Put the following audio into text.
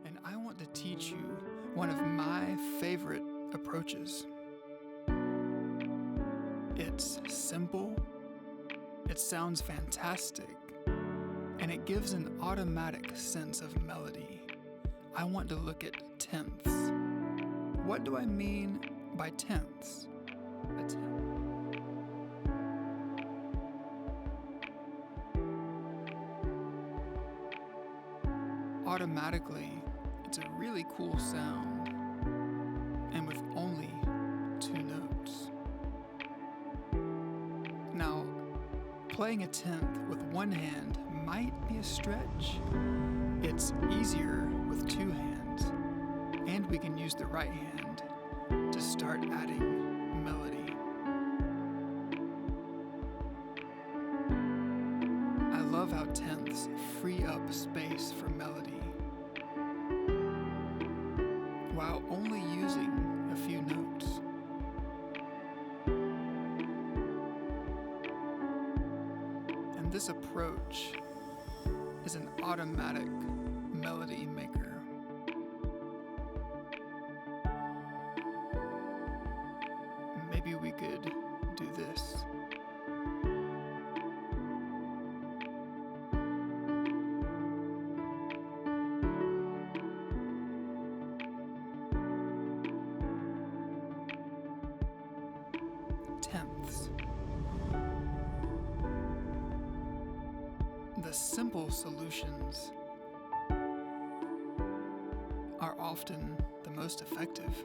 and I want to teach you one of my favorite approaches. It's simple, it sounds fantastic, and it gives an automatic sense of melody. I want to look at tenths. What do I mean by tenths? A tenth. Automatically, it's a really cool sound, and with only 2 notes. Now, playing a tenth with one hand might be a stretch. It's easier with 2 hands, and we can use the right hand to start adding melody. I love how tenths free up space for melody while only using a few notes. And this approach is an automatic melody maker. Maybe we could do this. Tenths. The simple solutions are often the most effective.